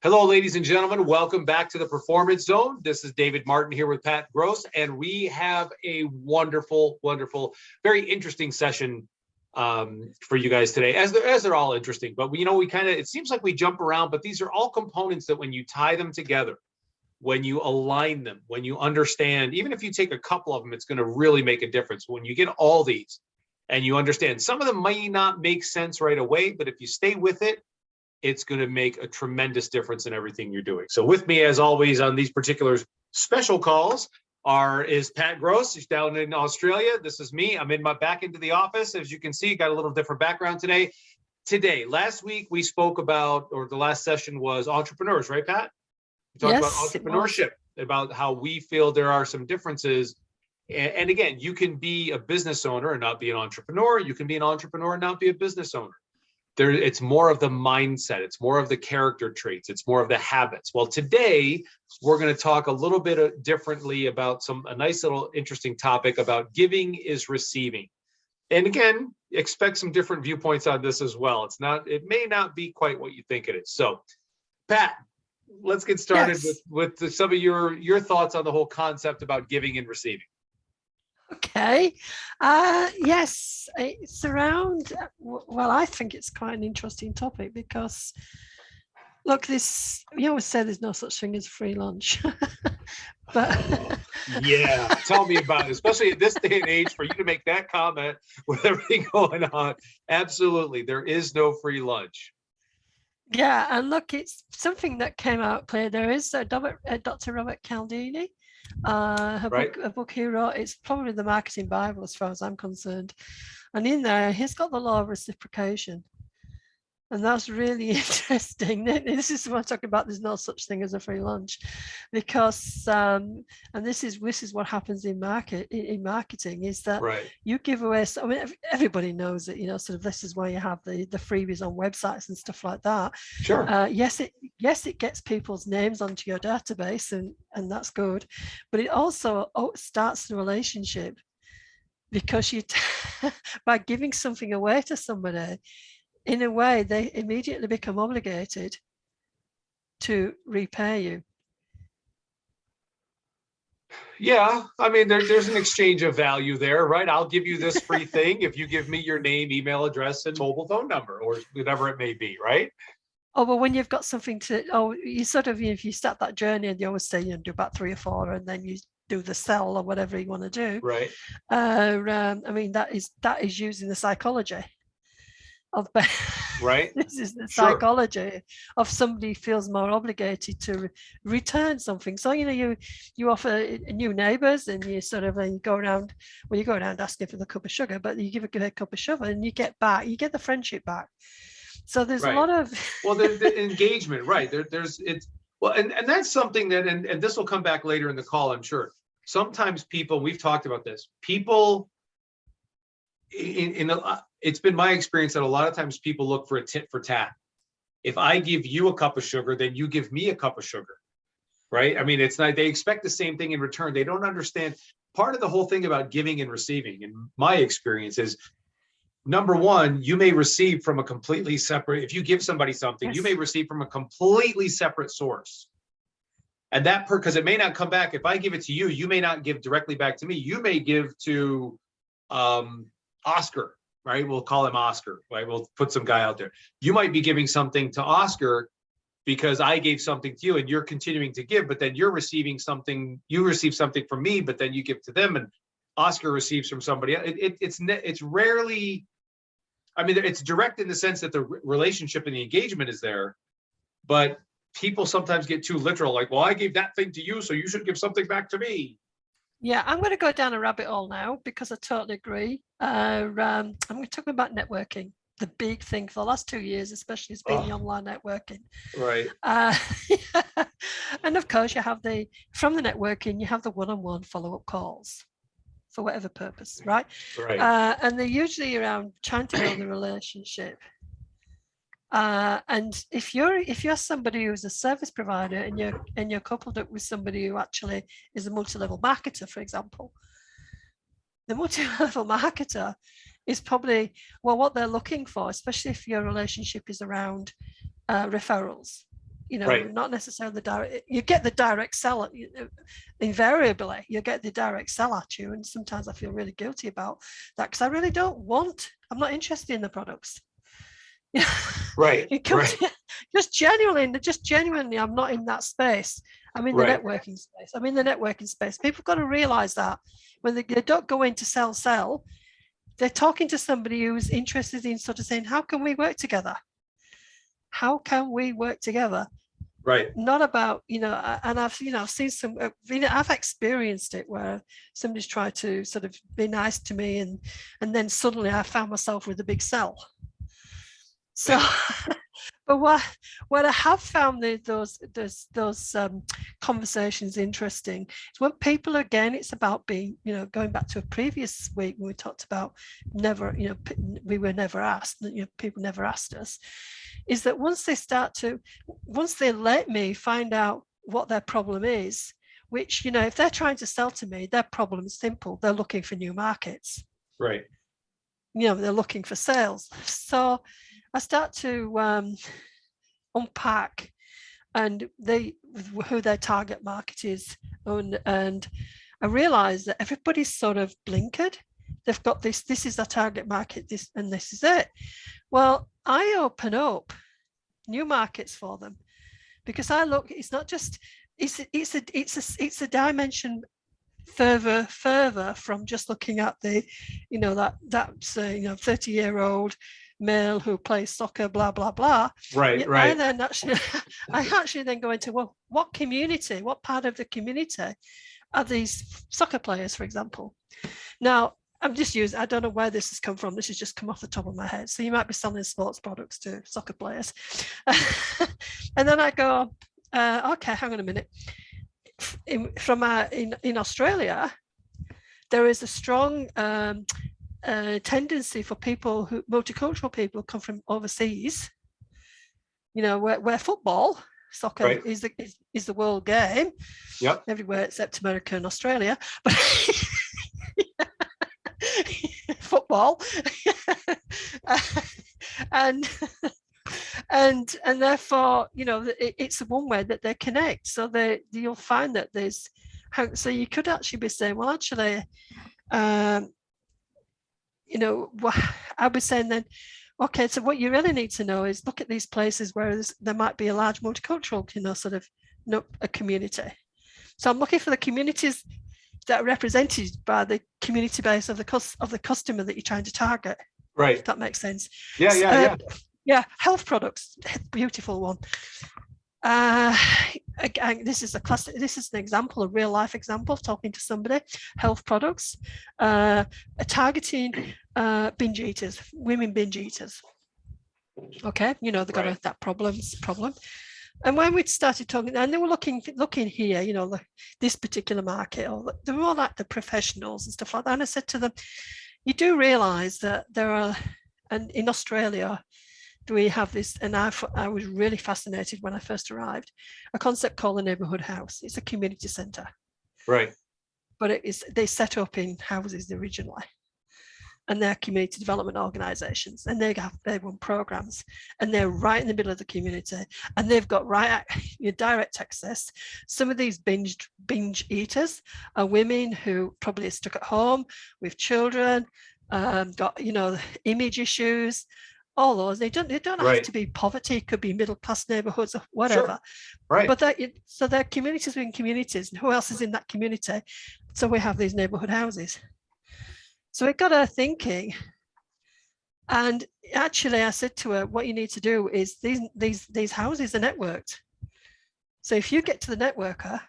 Hello, ladies and gentlemen. Welcome back to the Performance Zone. This is David Martin here with Pat Gross, and we have a wonderful, very interesting session for you guys today, as they're all interesting. But we kind of, it seems like we jump around, but these are all components that when you tie them together, when you align them, when you understand, even if you take a couple of them, it's going to really make a difference. When you get all these and you understand, some of them may not make sense right away, but if you stay with it, it's going to make a tremendous difference in everything you're doing. So with me, as always, on these particular special calls is Pat Gross. He's down in Australia. This is me. I'm back into the office. As you can see, got a little different background today. Last week we spoke about, or the last session was entrepreneurs, right, Pat? We talked about entrepreneurship, about how we feel there are some differences. And again, you can be a business owner and not be an entrepreneur. You can be an entrepreneur and not be a business owner. It's more of the mindset. It's more of the character traits. It's more of the habits. Well, today we're going to talk a little bit differently about a nice little interesting topic about giving is receiving. And again, expect some different viewpoints on this as well. It may not be quite what you think it is. So, Pat, let's get started with some of your thoughts on the whole concept about giving and receiving. Okay. Yes, it's around, well, I think it's quite an interesting topic because, look, we always say there's no such thing as free lunch. But yeah, tell me about it, especially at this day and age, for you to make that comment with everything going on. Absolutely, there is no free lunch. Yeah, and look, it's something that came out clear. There is Dr. Robert Cialdini. A book he wrote, it's probably the marketing Bible as far as I'm concerned. And in there, he's got the law of reciprocation. And that's really interesting. This is what I'm talking about. There's no such thing as a free lunch, because and this is what happens in marketing is that you give away. I mean, everybody knows it. Sort of this is why you have the freebies on websites and stuff like that. Sure. Yes, it gets people's names onto your database, and that's good, but it also starts the relationship, because you by giving something away to somebody, in a way, they immediately become obligated to repay you. Yeah, I mean, there's an exchange of value there, right? I'll give you this free thing if you give me your name, email address, and mobile phone number, or whatever it may be, right? Oh, but when you've got something you sort of, if you start that journey, and you always say, do about 3 or 4, and then you do the sell or whatever you want to do. Right. I mean, that is using the psychology of right. This is the psychology of somebody feels more obligated to return something. So you offer new neighbors, and you sort of you go around asking for the cup of sugar, but you give a cup of sugar and you get the friendship back. So there's a lot of the engagement, right? And that's something that, and this will come back later in the call, I'm sure. Sometimes people, we've talked about this, people it's been my experience that a lot of times people look for a tit for tat. If I give you a cup of sugar, then you give me a cup of sugar, right? I mean, it's not, they expect the same thing in return. They don't understand. Part of the whole thing about giving and receiving, in my experience, is number one, you may receive from a completely separate, if you give somebody something, you may receive from a completely separate source. And because it may not come back. If I give it to you, you may not give directly back to me. You may give to Oscar, right? We'll call him Oscar, right? We'll put some guy out there. You might be giving something to Oscar because I gave something to you, and you're continuing to give, but then you're receiving something, you receive something from me, but then you give to them, and Oscar receives from somebody else. It's rarely, I mean, it's direct in the sense that the relationship and the engagement is there, but people sometimes get too literal, like, well, I gave that thing to you, so you should give something back to me. Yeah, I'm going to go down a rabbit hole now, because I totally agree. I'm going to talk about networking. The big thing for the last 2 years, especially, has been the online networking. Right. And of course, you have from the networking, you have the one-on-one follow-up calls for whatever purpose, right? Right. And they're usually around trying to build a relationship. And if you're somebody who's a service provider, and you're coupled up with somebody who actually is a multi-level marketer, for example, the multi-level marketer is probably, well, what they're looking for, especially if your relationship is around referrals. you know, Right. not necessarily the direct, you get the direct sell, invariably, you get the direct sell at you. And sometimes I feel really guilty about that because I really don't want, I'm not interested in the products. Right. It comes Right. just genuinely, I'm not in that space. I'm in the Right. networking space. I'm in the networking space. People got to realize that when they don't go in to sell, they're talking to somebody who's interested in sort of saying, how can we work together? How can we work together? Right. Not about, you know, and I've, you know, I've seen some, you know, I've experienced it where somebody's tried to sort of be nice to me and then suddenly I found myself with a big sell. So, but what I have found those conversations interesting is when people, again, it's about being, you know, going back to a previous week when we talked about never, you know, we were never asked, you know, people never asked us, is that once they let me find out what their problem is, which, you know, if they're trying to sell to me, their problem is simple. They're looking for new markets. Right. You know, they're looking for sales. So I start to unpack and who their target market is. And I realize that everybody's sort of blinkered. They've got this is their target market, this is it. Well, I open up new markets for them because I look, it's not just, it's a dimension further from just looking at the, you know, that's you know, 30-year-old male who plays soccer, blah blah blah. Right. Right. I actually then go into, well, what community, what part of the community are these soccer players, for example? Now I'm just using, I don't know where this has come from, this has just come off the top of my head. So you might be selling sports products to soccer players. And then I go, okay, hang on a minute. In Australia, there is a strong tendency for people who, multicultural people, come from overseas, you know, where football, soccer, right, is the world game. Yep. Everywhere except America and Australia, but football. and therefore, you know, it's one way that they connect. So you'll find that there's, so you could actually be saying, well, actually, you know, I was saying then, okay, so what you really need to know is look at these places where there might be a large multicultural, you know, sort of, you know, a community. So I'm looking for the communities that are represented by the community base of the customer that you're trying to target. Right. If that makes sense. Yeah. Yeah, health products, beautiful one. Again, this is an example, a real life example of talking to somebody. Health products, targeting binge eaters, women binge eaters. Okay, you know, they've got that problem. And when we started talking, and they were looking here, you know, this particular market, or they were all like the professionals and stuff like that. And I said to them, you do realize that there are, and in Australia, we have this, and I was really fascinated when I first arrived, a concept called the neighborhood house. It's a community center. Right. But they set up in houses originally. And they're community development organizations, and they run programs, and they're right in the middle of the community, and they've got direct access. Some of these binge eaters are women who probably are stuck at home with children, got, you know, image issues, all those. They don't have to be poverty, it could be middle class neighborhoods or whatever. Sure. Right. But so they're communities within communities, and who else is in that community? So we have these neighborhood houses. So it got her thinking, and actually I said to her, what you need to do is these houses are networked. So if you get to the networker,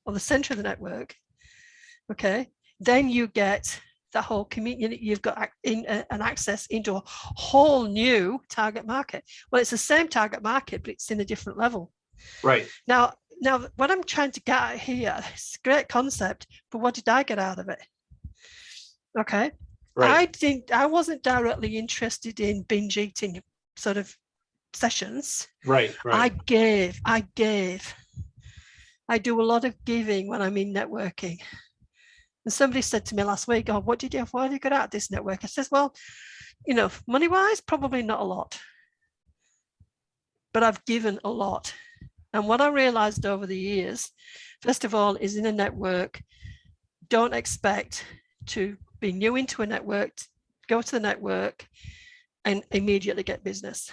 or the center of the network, okay, then you get the whole community, you've got an access into a whole new target market. Well, it's the same target market, but it's in a different level. Right. Now what I'm trying to get at here, it's a great concept, but what did I get out of it? Okay. Right. I wasn't directly interested in binge eating sort of sessions. Right. I gave. I do a lot of giving when I'm in networking. And somebody said to me last week, oh, what did you get out of this network? I says, well, you know, money-wise, probably not a lot. But I've given a lot. And what I realized over the years, first of all, is in a network, don't expect to be new into a network, go to the network and immediately get business.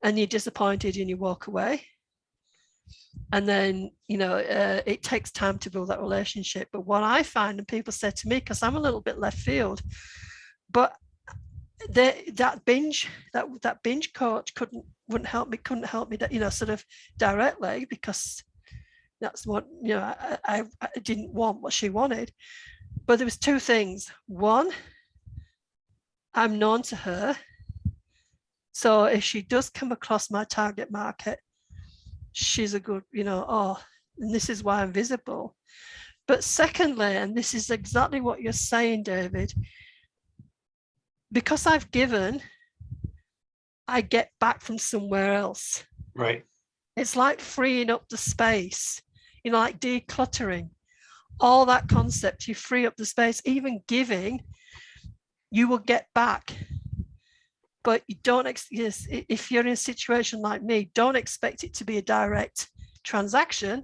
And you're disappointed and you walk away. And then, it takes time to build that relationship. But what I find, and people say to me, because I'm a little bit left field, but that binge coach couldn't help me that, sort of directly, because that's what, I didn't want what she wanted. But there was two things. One, I'm known to her. So if she does come across my target market, she's a good, and this is why I'm visible. But secondly, and this is exactly what you're saying, David, because I've given, I get back from somewhere else. Right. It's like freeing up the space, like decluttering. All that concept, you free up the space, even giving, you will get back. But you don't, if you're in a situation like me, don't expect it to be a direct transaction,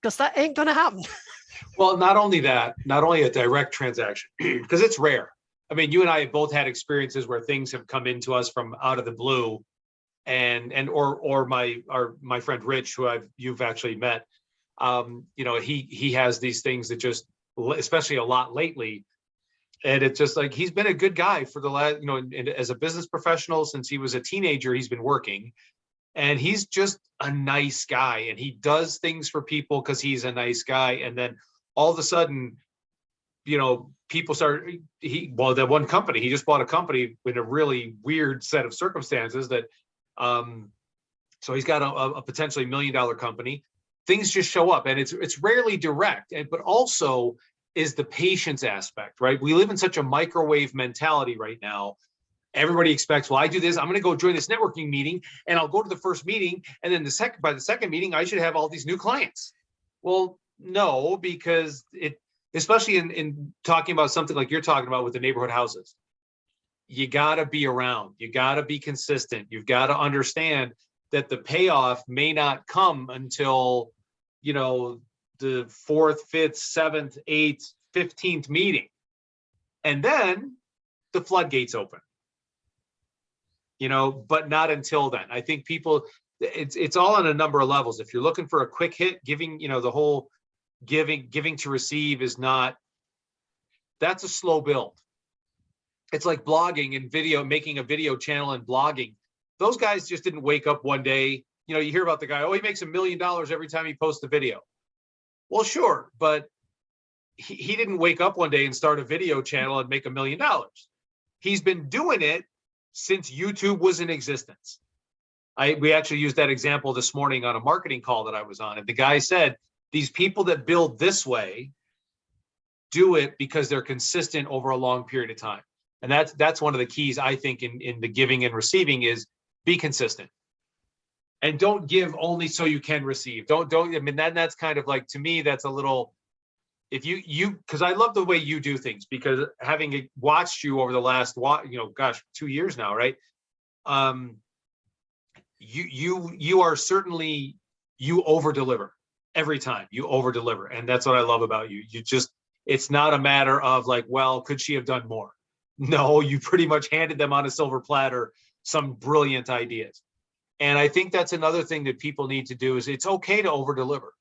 because that ain't going to happen. Well, not only a direct transaction, because it's rare. I mean, you and I have both had experiences where things have come into us from out of the blue, or my friend Rich, who you've actually met. He has these things that just, especially a lot lately. And it's just like, he's been a good guy for the last, and as a business professional, since he was a teenager, he's been working, and he's just a nice guy, and he does things for people because he's a nice guy. And then all of a sudden, people start, that one company, he just bought a company with a really weird set of circumstances that, so he's got a potentially $1 million company. Things just show up, and it's rarely direct, but also is the patience aspect, right? We live in such a microwave mentality right now. Everybody expects, well, I do this, I'm going to go join this networking meeting, and I'll go to the first meeting, and then by the second meeting, I should have all these new clients. Well, no, because especially in talking about something like you're talking about with the neighborhood houses, you got to be around, you got to be consistent, you've got to understand that the payoff may not come until, the 4th, 5th, 7th, 8th, 15th meeting. And then the floodgates open, but not until then. I think people, it's all on a number of levels. If you're looking for a quick hit, giving, the whole giving to receive that's a slow build. It's like blogging and video, making a video channel and blogging. Those guys just didn't wake up one day. You hear about the guy, he makes $1 million every time he posts a video. Well, sure, but he didn't wake up one day and start a video channel and make $1 million. He's been doing it since YouTube was in existence. We actually used that example this morning on a marketing call that I was on, and the guy said, these people that build this way do it because they're consistent over a long period of time. And that's one of the keys, I think, in the giving and receiving, is be consistent. And don't give only so you can receive. That's kind of like, to me, that's a little, if because I love the way you do things, because having watched you over the last, 2 years now, right? You are certainly, you over deliver every time. You over deliver. And that's what I love about you. It's not a matter of like, well, could she have done more? No, you pretty much handed them on a silver platter some brilliant ideas. And I think that's another thing that people need to do, is it's okay to over deliver,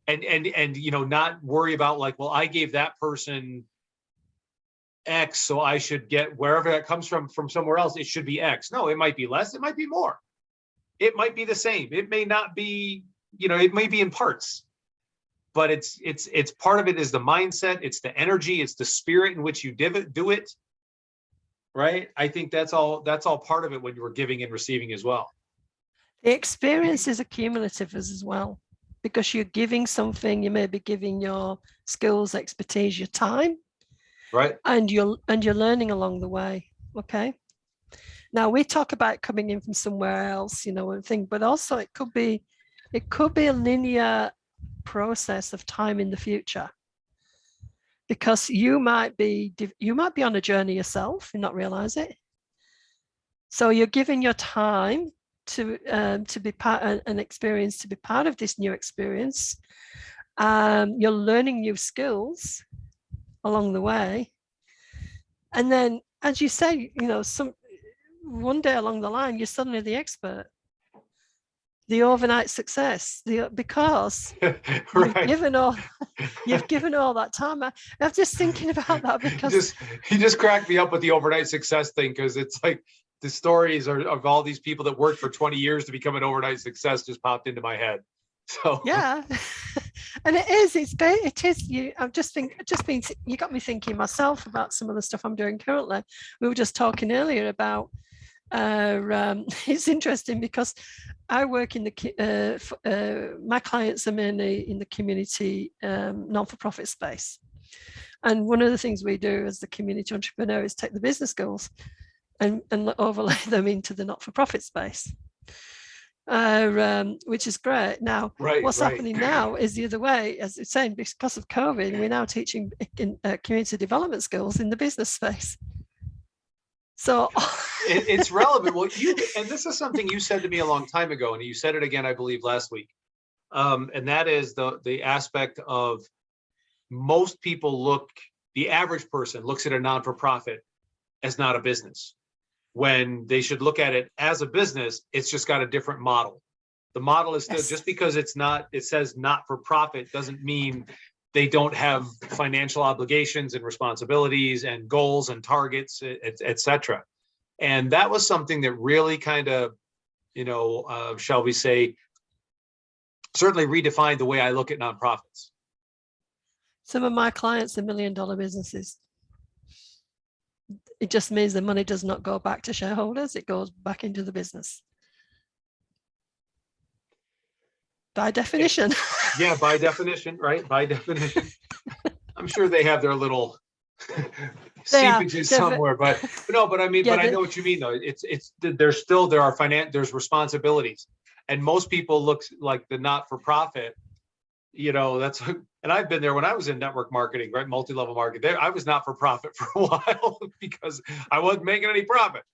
and not worry about like, well, I gave that person X, so I should get wherever that comes from somewhere else. It should be X. No, it might be less. It might be more. It might be the same. It may not be, it may be in parts, but it's part of it is the mindset. It's the energy. It's the spirit in which you do it. Right. I think that's all part of it when you were giving and receiving as well. The experience is accumulative as well, because you're giving something, you may be giving your skills, expertise, your time, right? And you're learning along the way. Okay. Now we talk about coming in from somewhere else, and thing, but also it could be a linear process of time in the future, because you might be on a journey yourself and not realize it. So you're giving your time to be part an experience, to be part of this new experience. You're learning new skills along the way, and then, as you say, one day along the line, you're suddenly the expert, the overnight success, because Right. you've given all that time. I'm just thinking about that because he just cracked me up with the overnight success thing, because it's like the stories of all these people that worked for 20 years to become an overnight success just popped into my head. So yeah, and it is. It is. You got me thinking myself about some of the stuff I'm doing currently. We were just talking earlier about. It's interesting because I work in my clients are mainly in the community non-for-profit space, and one of the things we do as the community entrepreneur is take the business goals and overlay them into the not-for-profit space, which is great. Now, what's happening now is the other way, as it's saying, because of COVID, we're now teaching community development skills in the business space. So it's relevant. Well, and this is something you said to me a long time ago, and you said it again, I believe, last week. And that is the aspect of most people the average person looks at a non-for-profit as not a business, when they should look at it as a business. It's just got a different model. The model is still, just because it says not for profit doesn't mean they don't have financial obligations and responsibilities and goals and targets, et cetera. And that was something that really kind of, shall we say, certainly redefined the way I look at nonprofits. Some of my clients are $1 million businesses. It just means the money does not go back to shareholders. It goes back into the business. By definition. Yeah, by definition, right? By definition. I'm sure they have their little seepages somewhere, but I mean, but I know what you mean though. There's responsibilities, and most people look like the not-for-profit, that's, and I've been there when I was in network marketing, right? Multi-level marketing. I was not for profit for a while because I wasn't making any profit.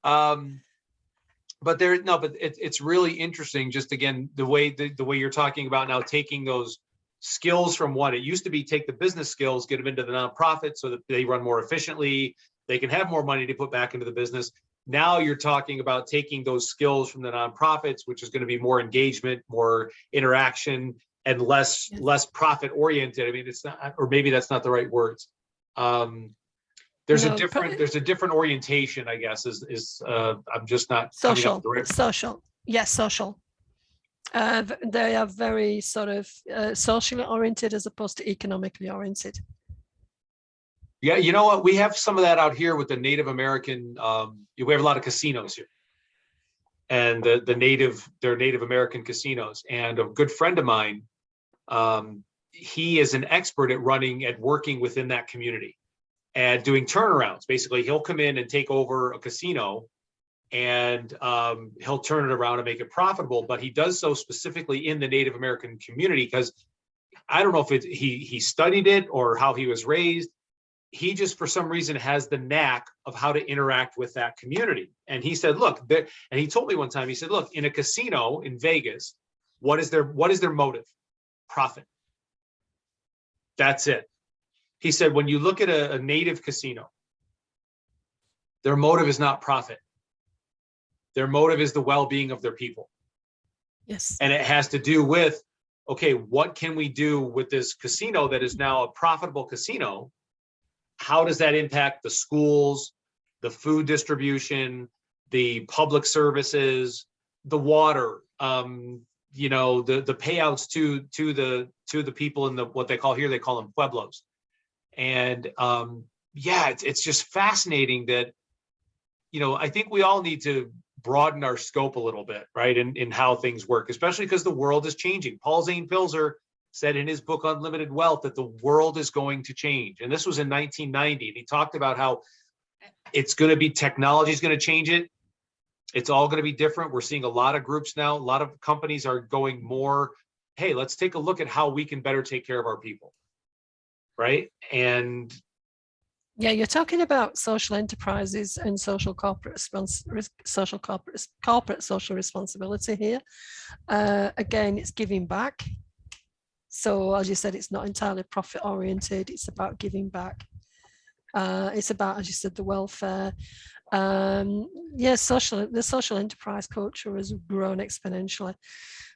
But it's really interesting. Just again, the way you're talking about now, taking those skills from it used to be, take the business skills, get them into the nonprofit so that they run more efficiently, they can have more money to put back into the business. Now you're talking about taking those skills from the nonprofits, which is going to be more engagement, more interaction, and less profit oriented. I mean, it's not, or maybe that's not the right words. There's a different orientation, I guess, I'm just not social. Yes, social. They are very sort of socially oriented as opposed to economically oriented. Yeah, you know what? We have some of that out here with the Native American. We have a lot of casinos here, and they're Native American casinos. And a good friend of mine, he is an expert at working within that community and doing turnarounds. Basically, he'll come in and take over a casino, and he'll turn it around and make it profitable. But he does so specifically in the Native American community, because I don't know if he studied it or how he was raised. He just, for some reason, has the knack of how to interact with that community. And he said, look, and he told me one time, he said, look, in a casino in Vegas, what is their motive? Profit. That's it. He said, when you look at a native casino, their motive is not profit. Their motive is the well-being of their people. Yes. And it has to do with, okay, what can we do with this casino that is now a profitable casino? How does that impact the schools, the food distribution, the public services, the water, the payouts to the people in what they call them pueblos. And it's just fascinating that, I think we all need to broaden our scope a little bit, right? In how things work, especially because the world is changing. Paul Zane Pilzer said in his book, Unlimited Wealth, that the world is going to change. And this was in 1990. And he talked about how technology is going to change it. It's all going to be different. We're seeing a lot of groups now. A lot of companies are going more, hey, let's take a look at how we can better take care of our people. Right. And Yeah, you're talking about social enterprises and social corporate corporate social responsibility here. Again, it's giving back. So as you said, it's not entirely profit oriented. It's about giving back. It's about, as you said, the welfare. Yeah, the social enterprise culture has grown exponentially.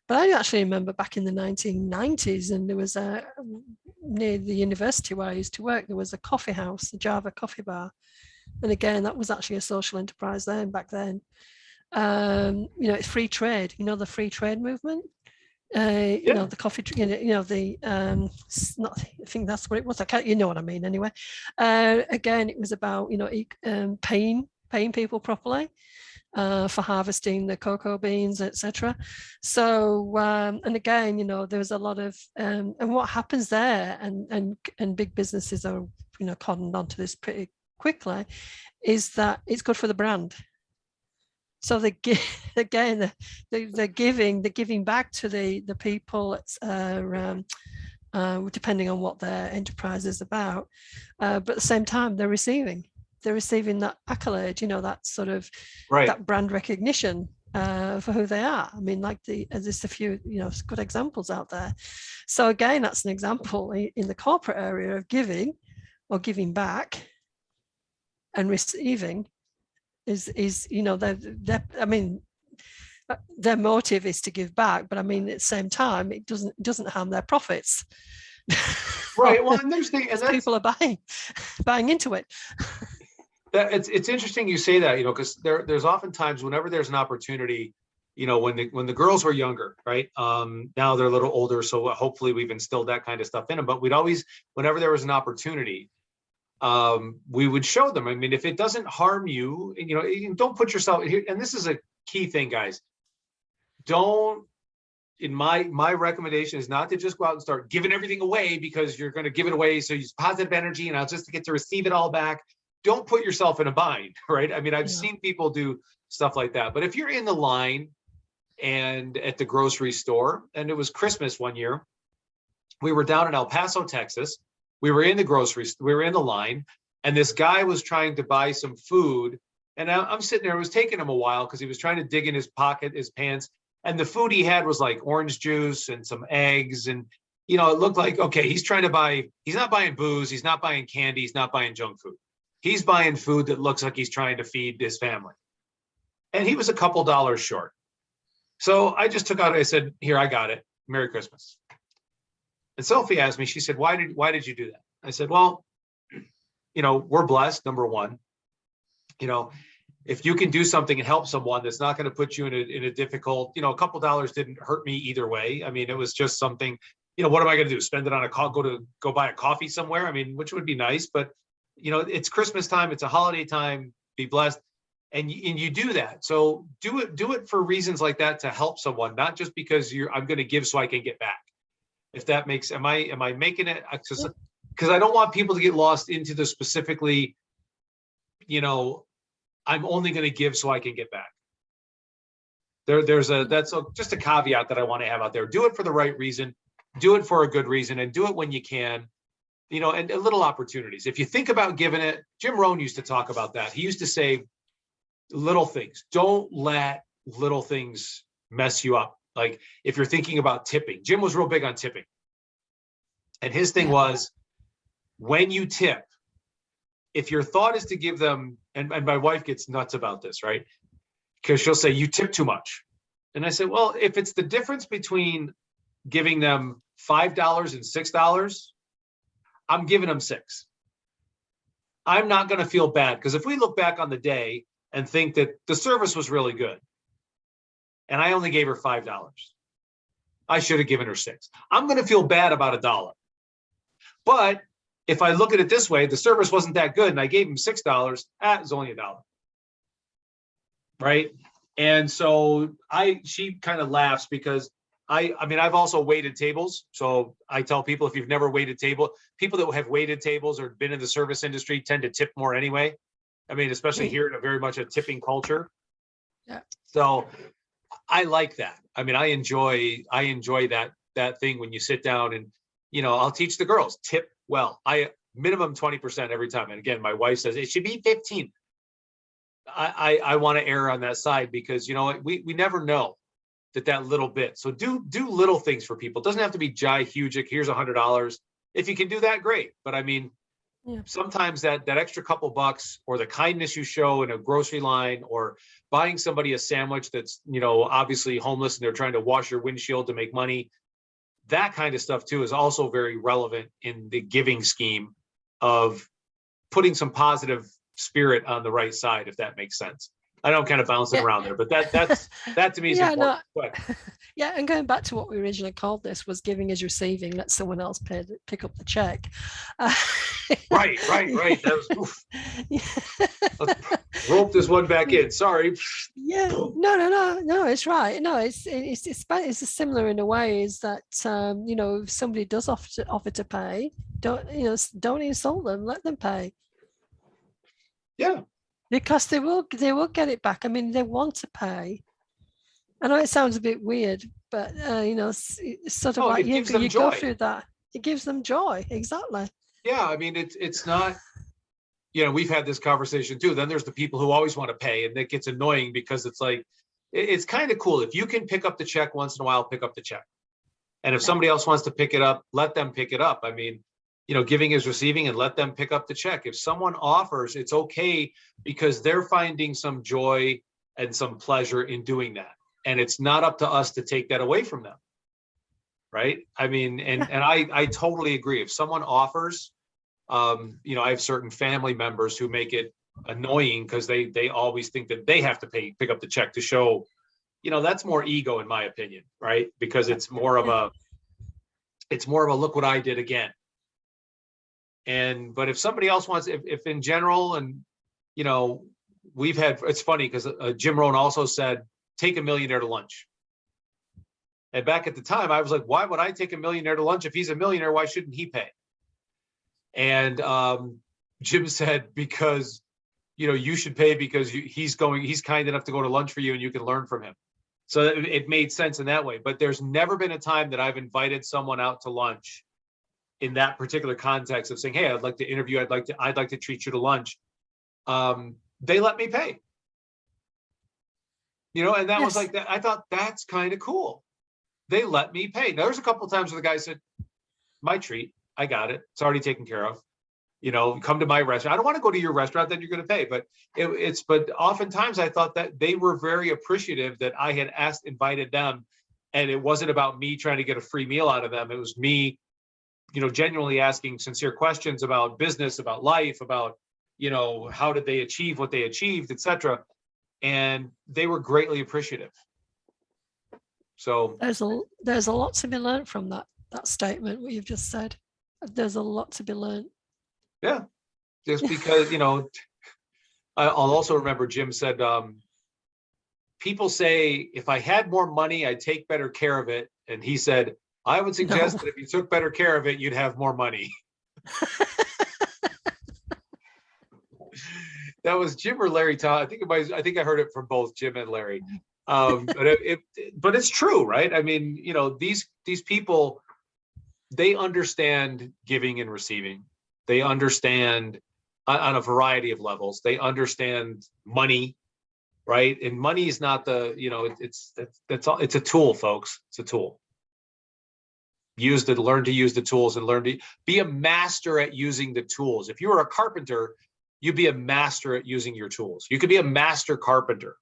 But I actually remember back in the 1990s, and there was near the university where I used to work, there was a coffee house, the Java Coffee Bar. And again, that was actually a social enterprise then, back then. You know, it's free trade, you know, the free trade movement. You know, the coffee, the not, I think that's what it was. I can't, you know what I mean anyway. Again, it was about, you know, paying people properly for harvesting the cocoa beans, etc. So, and again, you know, there's a lot of, and what happens there, and big businesses are, you know, cottoned onto this pretty quickly, is that it's good for the brand. So they give, again, they're giving back to the people, depending on what their enterprise is about. But at the same time, they're receiving that accolade, you know, that sort of that brand recognition for who they are. I mean, like there's a few, you know, good examples out there. So again, that's an example in the corporate area of giving or giving back and receiving. Is you know, I mean, their motive is to give back, but I mean, at the same time, it doesn't harm their profits. Right. Well, and there's and people are buying into it. It's interesting you say that, you know, because there's oftentimes whenever there's an opportunity, you know, when the girls were younger, right? Now they're a little older, so hopefully we've instilled that kind of stuff in them. But we'd always, whenever there was an opportunity, we would show them. I mean, if it doesn't harm you, you know, don't put yourself here. And this is a key thing, guys. Don't, in my recommendation is not to just go out and start giving everything away because you're going to give it away. So use positive energy and I'll just get to receive it all back. Don't put yourself in a bind, right? I mean, I've seen people do stuff like that. But if you're in the line and at the grocery store, and it was Christmas one year, we were down in El Paso, Texas. We were in the we were in the line, and this guy was trying to buy some food. And I'm sitting there, it was taking him a while because he was trying to dig in his pocket, his pants. And the food he had was like orange juice and some eggs. And, you know, it looked like, okay, he's not buying booze. He's not buying candy. He's not buying junk food. He's buying food that looks like he's trying to feed his family. And he was a couple dollars short. So I just took out, I said, here, I got it. Merry Christmas. And Sophie asked me, she said, why did you do that? I said, well, you know, we're blessed, number one. You know, if you can do something and help someone that's not going to put you in a difficult, you know, a couple dollars didn't hurt me either way. I mean, it was just something, you know, what am I going to do? Spend it on go buy a coffee somewhere? I mean, which would be nice, but you know, it's Christmas time, it's a holiday time, be blessed. And you do that. So do it for reasons like that to help someone, not just because I'm going to give so I can get back. If that makes, am I making it? Because I don't want people to get lost into the specifically, you know, I'm only going to give so I can get back. That's just a caveat that I want to have out there. Do it for the right reason, do it for a good reason, and do it when you can, you know, and little opportunities. If you think about giving it, Jim Rohn used to talk about that. He used to say, little things, don't let little things mess you up. Like if you're thinking about tipping, Jim was real big on tipping. And his thing was, when you tip, if your thought is to give them, and my wife gets nuts about this, right? Because she'll say, you tip too much. And I said, well, if it's the difference between giving them $5 and $6, I'm giving them $6. I'm not going to feel bad, because if we look back on the day and think that the service was really good, and I only gave her $5, I should have given her $6. I'm going to feel bad about $1. But if I look at it this way, the service wasn't that good, and I gave him $6, it's only $1. Right? And so she kind of laughs because I mean, I've also waited tables. So I tell people, if you've never waited table, people that have waited tables or been in the service industry tend to tip more anyway. I mean, especially here in a very much a tipping culture. Yeah. So I like that. I mean, I enjoy that thing when you sit down and, you know, I'll teach the girls, tip well. minimum 20% every time. And again, my wife says it should be 15. I want to err on that side because, you know, we never know that little bit. So do little things for people. It doesn't have to be huge. Like, here's $100. If you can do that, great. But I mean, sometimes that extra couple bucks, or the kindness you show in a grocery line, or buying somebody a sandwich that's, you know, obviously homeless and they're trying to wash your windshield to make money. That kind of stuff too is also very relevant in the giving scheme of putting some positive spirit on the right side, if that makes sense. I know I'm kind of bouncing around there, but that to me is important. Yeah, and going back to what we originally called this was giving is receiving. Let someone else pick up the check. Right. That was, let's rope this one back in. Sorry. Yeah. No. It's right. No, it's similar in a way. Is that you know, if somebody does offer to pay, don't insult them. Let them pay. Yeah. Because they will get it back. I mean, they want to pay. I know it sounds a bit weird, but you know, it's sort of like you go through that. It gives them joy. Exactly. Yeah, I mean, it's not, you know, we've had this conversation too. Then there's the people who always want to pay, and that gets annoying because it's like, it's kind of cool. If you can pick up the check once in a while, pick up the check. And if somebody else wants to pick it up, let them pick it up. I mean, you know, giving is receiving, and let them pick up the check. If someone offers, it's okay because they're finding some joy and some pleasure in doing that. And it's not up to us to take that away from them. Right. I mean, and I totally agree. If someone offers, you know, I have certain family members who make it annoying because they always think that they have to pick up the check to show, you know, that's more ego in my opinion. Right. Because it's more of a look what I did again. But if somebody else wants, if in general, and, you know, it's funny because Jim Rohn also said, take a millionaire to lunch. And back at the time, I was like, why would I take a millionaire to lunch? If he's a millionaire, why shouldn't he pay? And Jim said, because, you know, you should pay because he's kind enough to go to lunch for you and you can learn from him. So it made sense in that way. But there's never been a time that I've invited someone out to lunch in that particular context of saying, hey, I'd like to interview, I'd like to treat you to lunch. They let me pay. You know, and that was like that. I thought that's kind of cool. They let me pay. Now, there's a couple of times where the guy said, my treat, I got it. It's already taken care of. You know, come to my restaurant. I don't want to go to your restaurant, then you're going to pay. But but oftentimes I thought that they were very appreciative that I had invited them. And it wasn't about me trying to get a free meal out of them. It was me, you know, genuinely asking sincere questions about business, about life, about, you know, how did they achieve what they achieved, etc. And they were greatly appreciative. So there's a lot to be learned from that statement, what you've just said. There's a lot to be learned. Yeah, just because, you know, I'll also remember Jim said, people say, if I had more money, I'd take better care of it. And he said, I would suggest that if you took better care of it, you'd have more money. That was Jim or Larry Todd. I think I heard it from both Jim and Larry. But it's true, right? I mean, you know, these people, they understand giving and receiving. They understand on a variety of levels. They understand money, right? And money is not the, you know, that's all. It's a tool, folks. It's a tool. Learn to use the tools and learn to be a master at using the tools. If you were a carpenter, you'd be a master at using your tools. You could be a master carpenter.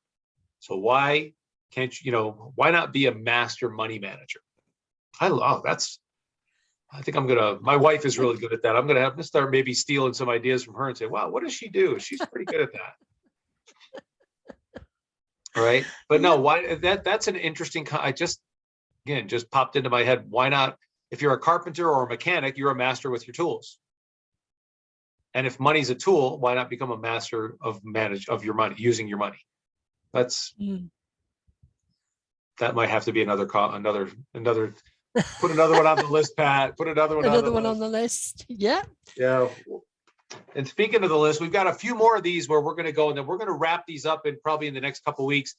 So why can't you, why not be a master money manager? I think my wife is really good at that. I'm going to have to start maybe stealing some ideas from her and say, wow, what does she do? She's pretty good at that. All right. But no, that's an interesting, just popped into my head. Why not? If you're a carpenter or a mechanic, you're a master with your tools. And if money's a tool, why not become a master of your money, using your money? That might have to be another. Put another one on the list, Pat. Put another one. On the list. Yeah. Yeah. And speaking of the list, we've got a few more of these where we're going to go, and then we're going to wrap these up probably in the next couple of weeks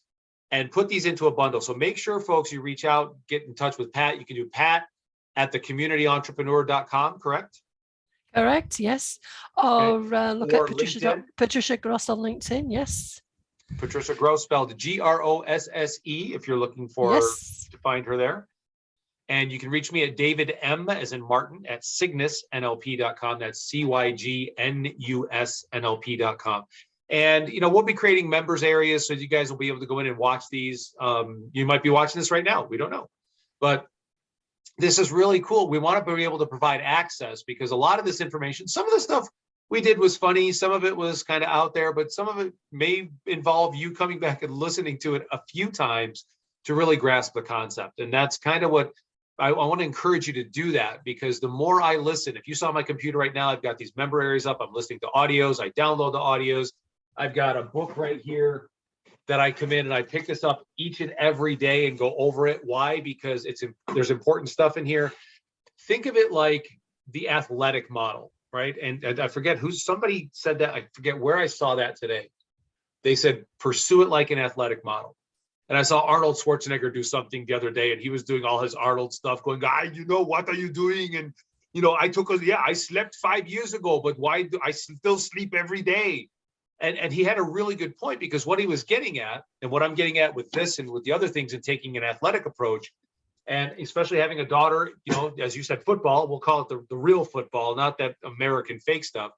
and put these into a bundle. So make sure, folks, you reach out, get in touch with Pat. You can do Pat@thecommunityentrepreneur.com, correct? Correct, yes. Or look Or at LinkedIn. Patricia Gross on LinkedIn, yes. Patricia Gross, spelled Grosse, if you're looking for Yes. to find her there. And you can reach me at David M, as in Martin, at cygnusnlp.com. That's CYGNUSNLP.com. And, we'll be creating members areas so you guys will be able to go in and watch these. You might be watching this right now. We don't know. But this is really cool. We want to be able to provide access because a lot of this information, some of the stuff we did was funny. Some of it was kind of out there, but some of it may involve you coming back and listening to it a few times to really grasp the concept. And that's kind of what I want to encourage you to do, that because the more I listen, if you saw my computer right now, I've got these member areas up. I'm listening to audios. I download the audios. I've got a book right here that I come in and I pick this up each and every day and go over it. Why? Because there's important stuff in here. Think of it like the athletic model, right? And I forget somebody said that. I forget where I saw that today. They said, pursue it like an athletic model. And I saw Arnold Schwarzenegger do something the other day, and he was doing all his Arnold stuff, going, what are you doing? And, I slept 5 years ago, but why do I still sleep every day? And he had a really good point, because what he was getting at, and what I'm getting at with this and with the other things and taking an athletic approach, and especially having a daughter, as you said, football, we'll call it the real football, not that American fake stuff.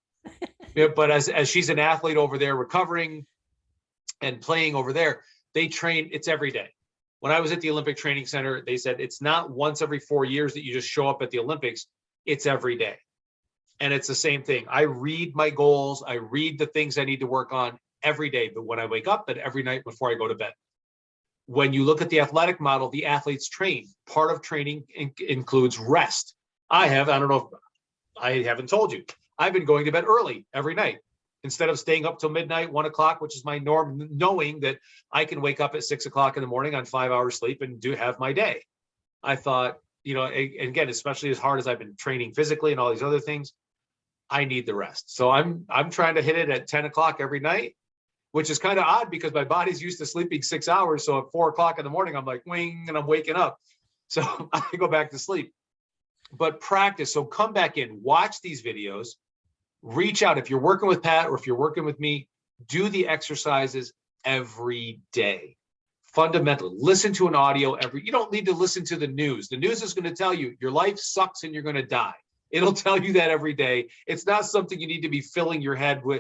But as she's an athlete over there, recovering and playing over there, they train, it's every day. When I was at the Olympic Training Center, they said it's not once every 4 years that you just show up at the Olympics, it's every day. And it's the same thing. I read my goals, I read the things I need to work on every day, but when I wake up and every night before I go to bed. When you look at the athletic model, the athletes train. Part of training includes rest. I don't know if I haven't told you, I've been going to bed early every night. Instead of staying up till midnight, 1 o'clock, which is my norm, knowing that I can wake up at 6 o'clock in the morning on 5 hours sleep and have my day. I thought, again, especially as hard as I've been training physically and all these other things, I need the rest. So I'm trying to hit it at 10 o'clock every night, which is kind of odd because my body's used to sleeping 6 hours. So at 4 o'clock in the morning, I'm like, wing, and I'm waking up. So I go back to sleep. But practice. So come back in, watch these videos. Reach out. If you're working with Pat or if you're working with me, do the exercises every day. Fundamental. Listen to an audio you don't need to listen to the news. The news is going to tell you your life sucks and you're going to die. It'll tell you that every day. It's not something you need to be filling your head, all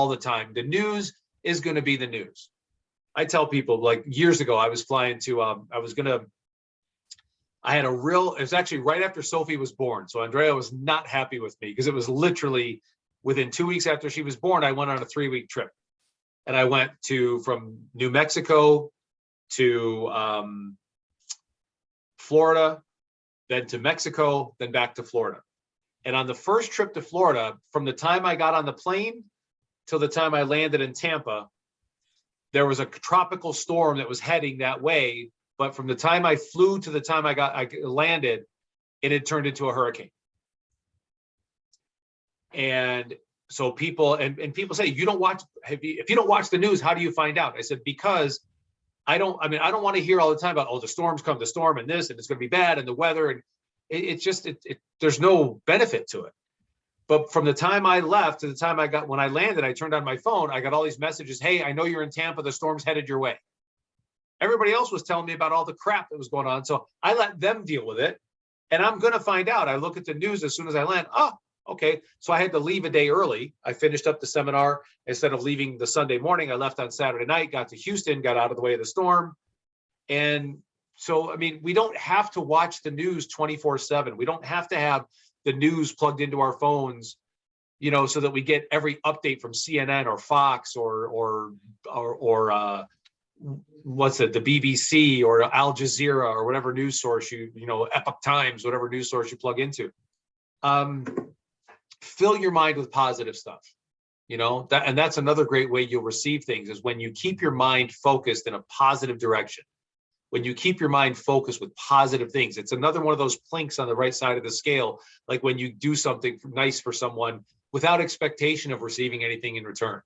the time. The news is going to be the news. I tell people, like years ago, I was flying to, it was actually right after Sophie was born. So Andrea was not happy with me because it was literally within 2 weeks after she was born, I went on a 3-week trip. And I went from New Mexico to Florida, then to Mexico, then back to Florida. And on the first trip to Florida, from the time I got on the plane till the time I landed in Tampa, there was a tropical storm that was heading that way. But from the time I flew to the time I landed, it had turned into a hurricane. And so people say, if you don't watch the news, how do you find out? I said, because I don't want to hear all the time about, the storms come, the storm and this, and it's going to be bad and the weather. And there's no benefit to it. But from the time I left to the time when I landed, I turned on my phone, I got all these messages. Hey, I know you're in Tampa. The storm's headed your way. Everybody else was telling me about all the crap that was going on. So I let them deal with it. And I'm going to find out. I look at the news as soon as I land. Oh, okay. So I had to leave a day early. I finished up the seminar. Instead of leaving the Sunday morning, I left on Saturday night, got to Houston, got out of the way of the storm. And so, we don't have to watch the news 24/7. We don't have to have the news plugged into our phones, so that we get every update from CNN or Fox or the BBC or Al Jazeera or whatever news source Epoch Times, whatever news source you plug into. Fill your mind with positive stuff, and that's another great way you'll receive things is when you keep your mind focused in a positive direction. When you keep your mind focused with positive things, it's another one of those plinks on the right side of the scale. Like when you do something nice for someone without expectation of receiving anything in return.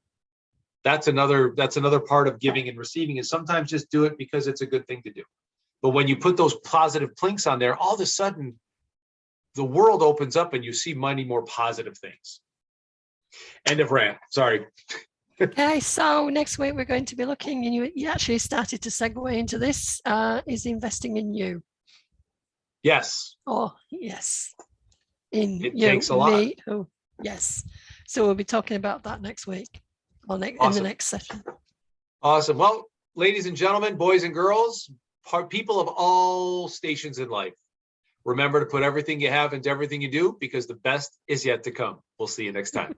That's another part of giving and receiving, is sometimes just do it because it's a good thing to do. But when you put those positive plinks on there, all of a sudden the world opens up and you see many more positive things. End of rant. Sorry. Okay, so next week we're going to be looking, and you actually started to segue into this, is investing in you. Yes. Oh, yes. In It you, takes a lot. me, oh, yes. So we'll be talking about that next week or in the Awesome. next session. Awesome. Well, ladies and gentlemen, boys and girls, people of all stations in life, remember to put everything you have into everything you do, because the best is yet to come. We'll see you next time.